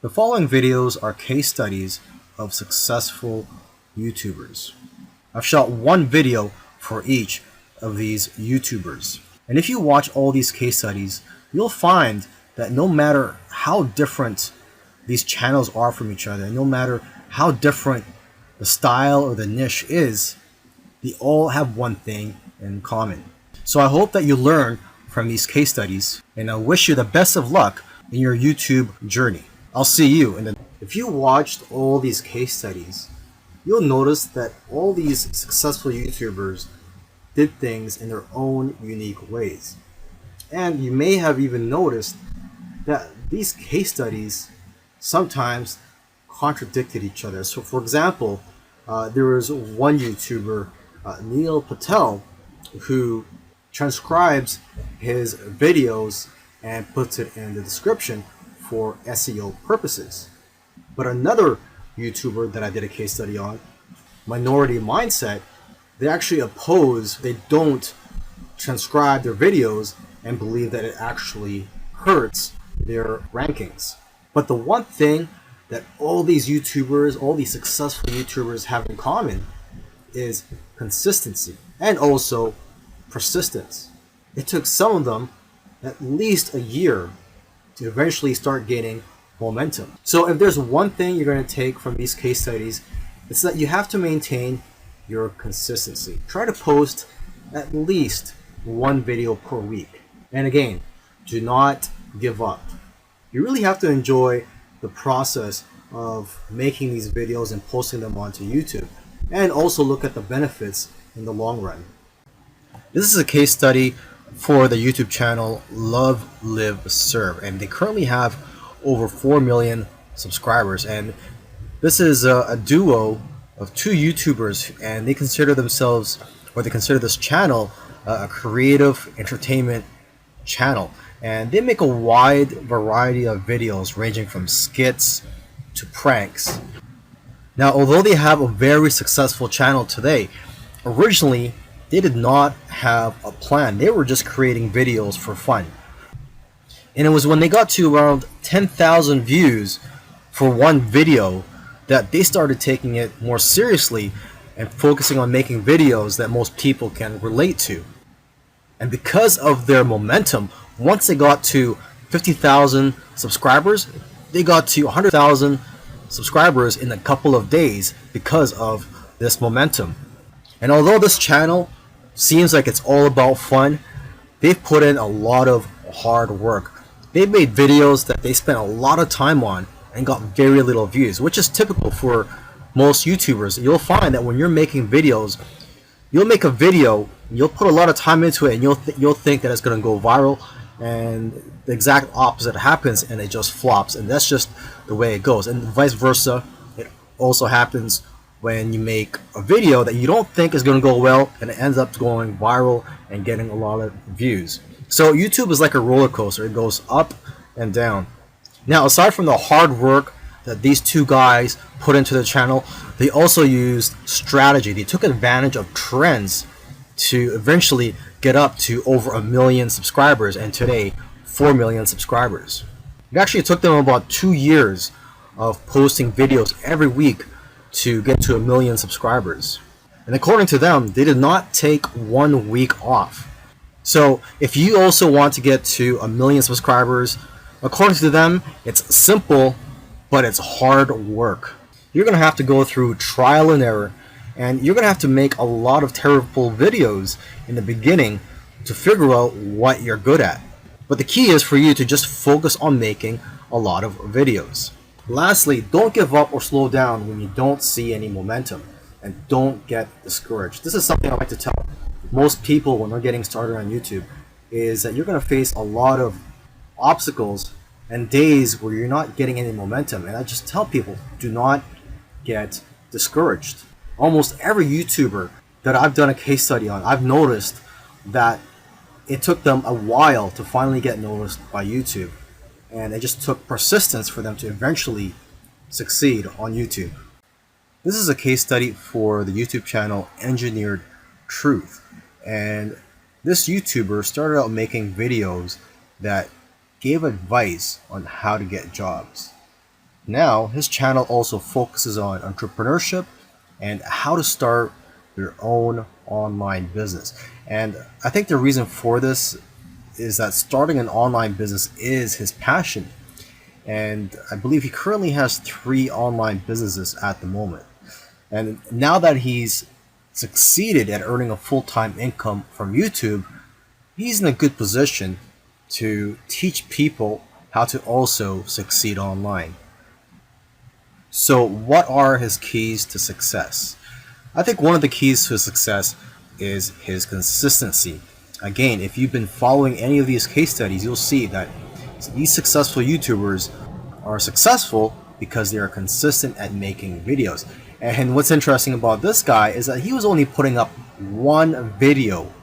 The following videos are case studies of successful YouTubers. I've shot one video for each of these YouTubers. And if you watch all these case studies, you'll find that no matter how different these channels are from each other, and no matter how different the style or the niche is, they all have one thing in common. So I hope that you learn from these case studies, and I wish you the best of luck in your YouTube journey. I'll see you in the... If you watched all these case studies, you'll notice that all these successful YouTubers did things in their own unique ways. And you may have even noticed that these case studies sometimes contradicted each other. So for example, there was one YouTuber, Neil Patel, who transcribes his videos and puts it in the description for SEO purposes. But another YouTuber that I did a case study on, Minority Mindset, they actually oppose, they don't transcribe their videos and believe that it actually hurts their rankings. But the one thing that all these YouTubers, all these successful YouTubers have in common is consistency and also persistence. It took some of them at least a year to eventually start gaining momentum. So if there's one thing you're going to take from these case studies, it's that you have to maintain your consistency. Try to post at least one video per week. And again, do not give up. You really have to enjoy the process of making these videos and posting them onto YouTube, and also look at the benefits in the long run. This is a case study for the YouTube channel Love, Live, Serve, and they currently have over 4 million subscribers. And this is a duo of two YouTubers, and they consider themselves, or they consider this channel, a creative entertainment channel. And they make a wide variety of videos ranging from skits to pranks. Now, although they have a very successful channel today, originally they did not have a plan. They were just creating videos for fun. And it was when they got to around 10,000 views for one video that they started taking it more seriously and focusing on making videos that most people can relate to. And because of their momentum, once they got to 50,000 subscribers, they got to 100,000 subscribers in a couple of days because of this momentum. And although this channel seems like it's all about fun, they've put in a lot of hard work. They've made videos that they spent a lot of time on and got very little views, which is typical for most YouTubers. You'll find that when you're making videos, you'll make a video, you'll put a lot of time into it, and you'll think that it's going to go viral, and the exact opposite happens and it just flops. And that's just the way it goes. And vice versa, it also happens when you make a video that you don't think is going to go well and it ends up going viral and getting a lot of views. So YouTube is like a roller coaster. It goes up and down. Now, aside from the hard work that these two guys put into the channel, they also used strategy. They took advantage of trends to eventually get up to over 1 million subscribers, and today 4 million subscribers. It actually took them about 2 years of posting videos every week to get to 1 million subscribers. And according to them, they did not take 1 week off. So if you also want to get to 1 million subscribers, according to them, it's simple, but it's hard work. You're going to have to go through trial and error, and you're going to have to make a lot of terrible videos in the beginning to figure out what you're good at. But the key is for you to just focus on making a lot of videos. Lastly, don't give up or slow down when you don't see any momentum, and don't get discouraged. This is something I like to tell most people when they're getting started on YouTube, is that you're going to face a lot of obstacles and days where you're not getting any momentum. And I just tell people, do not get discouraged. Almost every YouTuber that I've done a case study on, I've noticed that it took them a while to finally get noticed by YouTube. And it just took persistence for them to eventually succeed on YouTube. This is a case study for the YouTube channel Engineered Truth. And this YouTuber started out making videos that gave advice on how to get jobs. Now, his channel also focuses on entrepreneurship and how to start your own online business. And I think the reason for this is that starting an online business is his passion. And I believe he currently has 3 online businesses at the moment. And now that he's succeeded at earning a full-time income from YouTube, he's in a good position to teach people how to also succeed online. So, what are his keys to success? I think one of the keys to success is his consistency. Again, if you've been following any of these case studies, you'll see that these successful YouTubers are successful because they are consistent at making videos. And what's interesting about this guy is that he was only putting up 1 video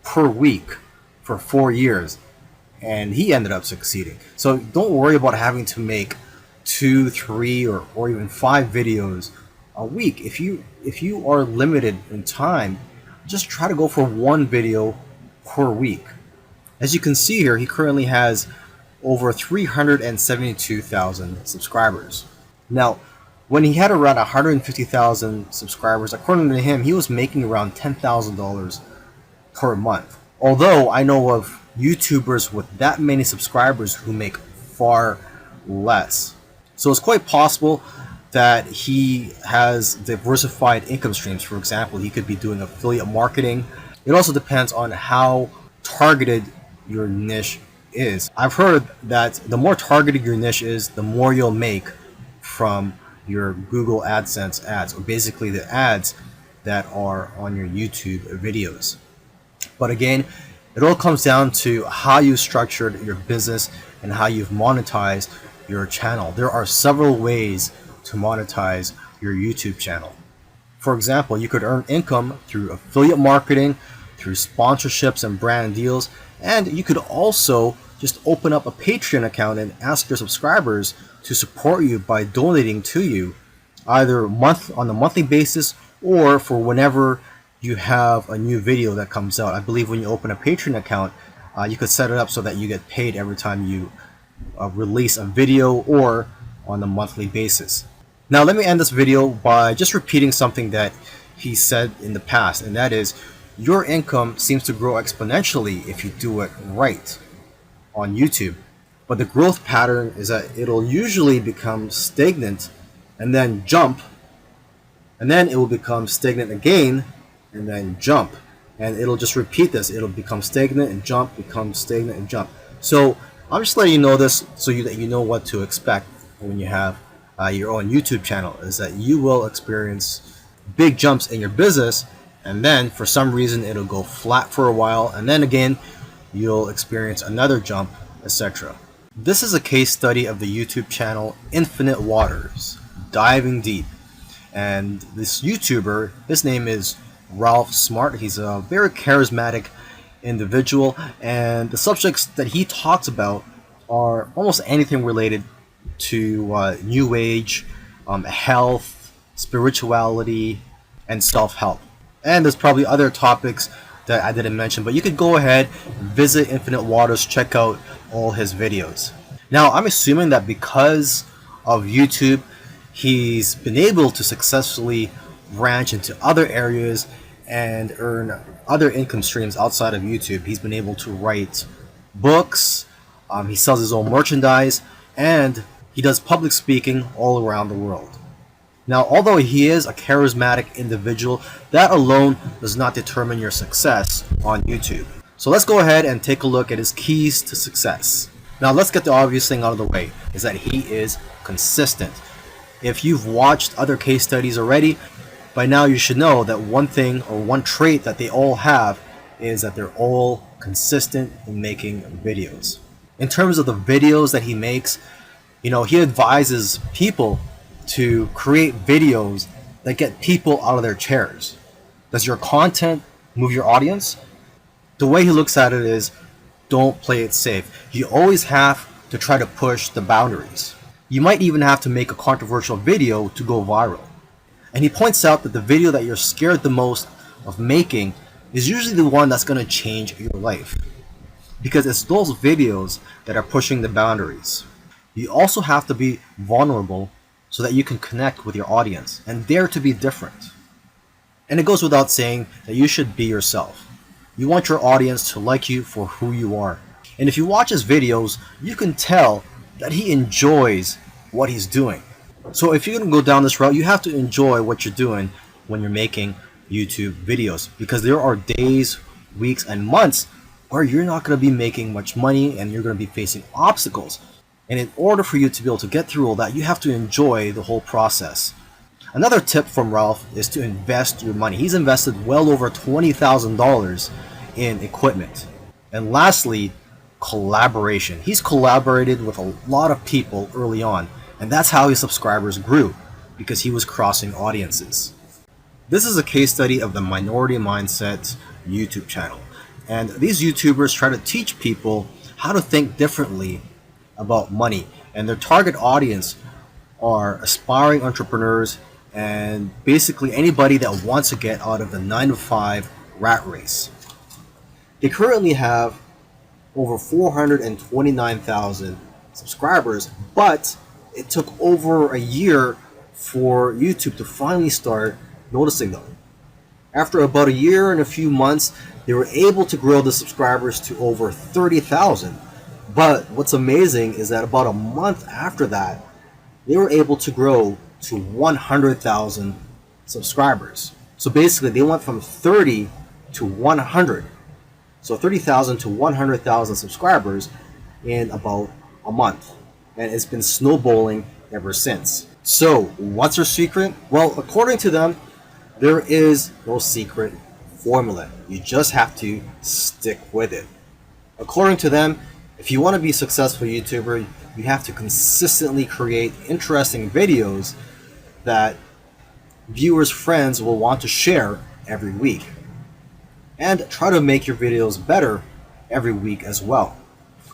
per week for 4 years, and he ended up succeeding. So don't worry about having to make 2, 3, or even 5 videos a week. If you are limited in time, just try to go for 1 video per week. As you can see here, he currently has over 372,000 subscribers. Now, when he had around 150,000 subscribers, according to him, he was making around $10,000 per month. Although I know of YouTubers with that many subscribers who make far less. So it's quite possible that he has diversified income streams. For example, he could be doing affiliate marketing. It also depends on how targeted your niche is. I've heard that the more targeted your niche is, the more you'll make from your Google AdSense ads, or basically the ads that are on your YouTube videos. But again, it all comes down to how you structured your business and how you've monetized your channel. There are several ways to monetize your YouTube channel. For example, you could earn income through affiliate marketing, through sponsorships and brand deals, and you could also just open up a Patreon account and ask your subscribers to support you by donating to you, either on a monthly basis or for whenever you have a new video that comes out. I believe when you open a Patreon account, you could set it up so that you get paid every time you release a video or on a monthly basis. Now let me end this video by just repeating something that he said in the past, and that is, your income seems to grow exponentially if you do it right on YouTube. But the growth pattern is that it'll usually become stagnant and then jump, and then it will become stagnant again and then jump, and it'll just repeat this. It'll become stagnant and jump, become stagnant and jump. So I'm just letting you know this so that you know what to expect when you have your own YouTube channel, is that you will experience big jumps in your business, and then for some reason it'll go flat for a while, and then again you'll experience another jump, etc. This is a case study of the YouTube channel Infinite Waters, Diving Deep. And this YouTuber, his name is Ralph Smart. He's a very charismatic individual, and the subjects that he talks about are almost anything related to New Age, health, spirituality, and self-help. And there's probably other topics that I didn't mention, but you could go ahead, visit Infinite Waters, check out all his videos. Now, I'm assuming that because of YouTube, he's been able to successfully branch into other areas and earn other income streams outside of YouTube. He's been able to write books, he sells his own merchandise, and he does public speaking all around the world. Now, although he is a charismatic individual, that alone does not determine your success on YouTube. So let's go ahead and take a look at his keys to success. Now, let's get the obvious thing out of the way, is that he is consistent. If you've watched other case studies already, by now you should know that one thing or one trait that they all have is that they're all consistent in making videos. In terms of the videos that he makes, he advises people to create videos that get people out of their chairs. Does your content move your audience? The way he looks at it is, don't play it safe. You always have to try to push the boundaries. You might even have to make a controversial video to go viral. And he points out that the video that you're scared the most of making is usually the one that's going to change your life, because it's those videos that are pushing the boundaries. You also have to be vulnerable so that you can connect with your audience and dare to be different. And it goes without saying that you should be yourself. You want your audience to like you for who you are. And if you watch his videos, you can tell that he enjoys what he's doing. So if you're going to go down this route, you have to enjoy what you're doing when you're making YouTube videos, because there are days, weeks, and months where you're not going to be making much money and you're going to be facing obstacles. And in order for you to be able to get through all that, you have to enjoy the whole process. Another tip from Ralph is to invest your money. He's invested well over $20,000 in equipment. And lastly, collaboration. He's collaborated with a lot of people early on, and that's how his subscribers grew, because he was crossing audiences. This is a case study of the Minority Mindset YouTube channel. And these YouTubers try to teach people how to think differently about money. And their target audience are aspiring entrepreneurs and basically anybody that wants to get out of the 9-to-5 rat race. They currently have over 429,000 subscribers, but it took over a year for YouTube to finally start noticing them. After about a year and a few months, they were able to grow the subscribers to over 30,000. But what's amazing is that about a month after that, they were able to grow to 100,000 subscribers. So basically, they went from 30 to 100. So 30,000 to 100,000 subscribers in about a month. And it's been snowballing ever since. So what's their secret? Well, according to them, there is no secret formula. You just have to stick with it. According to them, if you want to be a successful YouTuber, you have to consistently create interesting videos that viewers' friends will want to share every week. And try to make your videos better every week as well.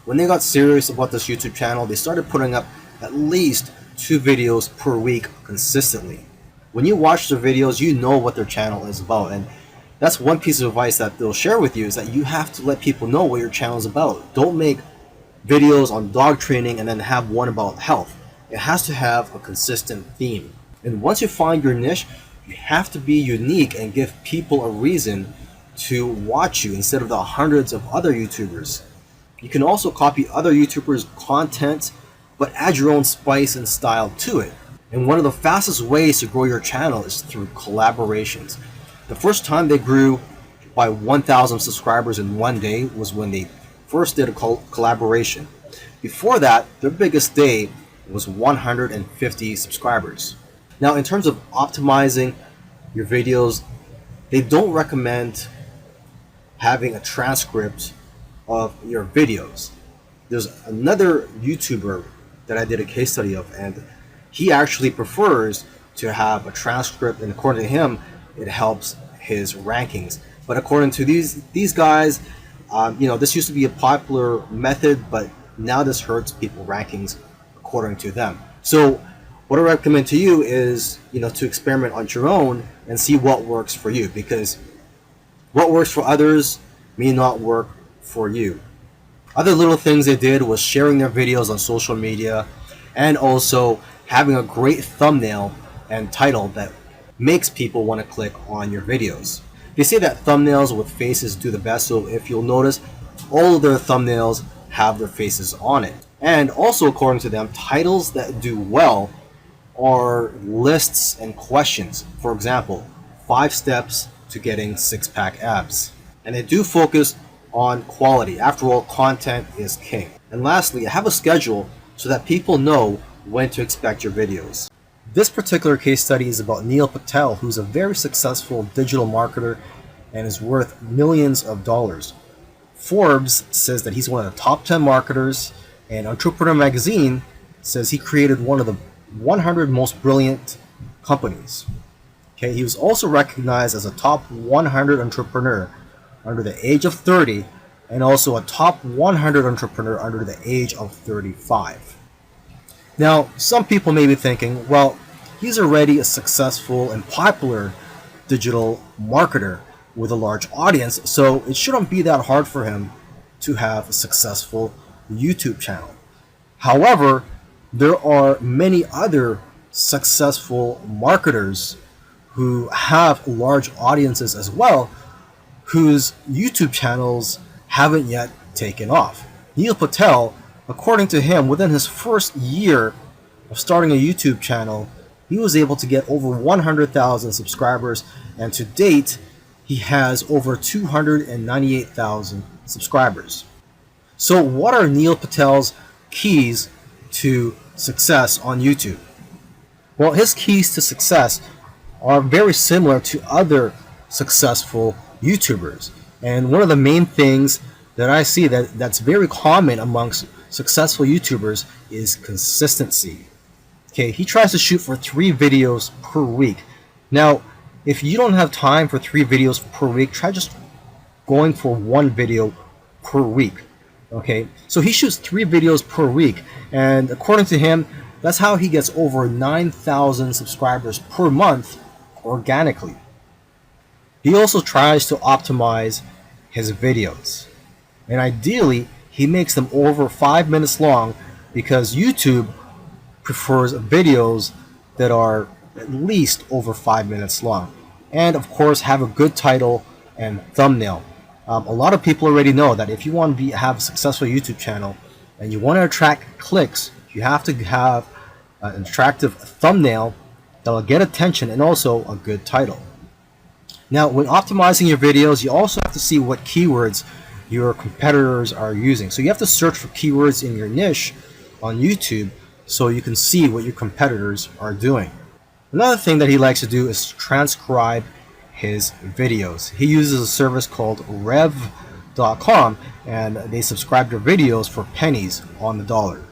When they got serious about this YouTube channel, they started putting up at least 2 videos per week consistently. When you watch their videos, you know what their channel is about, and that's one piece of advice that they'll share with you, is that you have to let people know what your channel is about. Don't make videos on dog training and then have one about health. It has to have a consistent theme. And once you find your niche, you have to be unique and give people a reason to watch you instead of the hundreds of other YouTubers. You can also copy other YouTubers' content, but add your own spice and style to it. And one of the fastest ways to grow your channel is through collaborations. The first time they grew by 1,000 subscribers in one day was when they first did a collaboration. Before that, their biggest day was 150 subscribers. Now, in terms of optimizing your videos, they don't recommend having a transcript of your videos. There's another YouTuber that I did a case study of, and he actually prefers to have a transcript, and according to him, it helps his rankings. But according to these guys, this used to be a popular method, but now this hurts people's rankings according to them. So what I recommend to you is, to experiment on your own and see what works for you, because what works for others may not work for you. Other little things they did was sharing their videos on social media, and also having a great thumbnail and title that makes people want to click on your videos. They say that thumbnails with faces do the best, so if you'll notice, all of their thumbnails have their faces on it. And also, according to them, titles that do well are lists and questions. For example, 5 steps to getting 6-pack abs. And they do focus on quality. After all, content is king. And lastly, have a schedule so that people know when to expect your videos. This particular case study is about Neil Patel, who's a very successful digital marketer and is worth millions of dollars. Forbes says that he's one of the top 10 marketers, and Entrepreneur Magazine says he created one of the 100 most brilliant companies. Okay, he was also recognized as a top 100 entrepreneur under the age of 30, and also a top 100 entrepreneur under the age of 35. Now, some people may be thinking, well, he's already a successful and popular digital marketer with a large audience, so it shouldn't be that hard for him to have a successful YouTube channel. However, there are many other successful marketers who have large audiences as well, whose YouTube channels haven't yet taken off. Neil Patel, according to him, within his first year of starting a YouTube channel, he was able to get over 100,000 subscribers, and to date, he has over 298,000 subscribers. So what are Neil Patel's keys to success on YouTube? Well, his keys to success are very similar to other successful YouTubers. And one of the main things that I see that's very common amongst successful YouTubers is consistency. Okay, he tries to shoot for 3 videos per week. Now, if you don't have time for 3 videos per week, try just going for 1 video per week. Okay, so he shoots 3 videos per week, and according to him, that's how he gets over 9,000 subscribers per month organically. He also tries to optimize his videos, and ideally he makes them over 5 minutes long, because YouTube prefers videos that are at least over 5 minutes long, and of course have a good title and thumbnail. A lot of people already know that if you want to have a successful YouTube channel and you want to attract clicks, you have to have an attractive thumbnail that will get attention, and also a good title. Now, when optimizing your videos, you also have to see what keywords your competitors are using. So you have to search for keywords in your niche on YouTube so you can see what your competitors are doing. Another thing that he likes to do is transcribe his videos. He uses a service called rev.com, and they subscribe to videos for pennies on the dollar.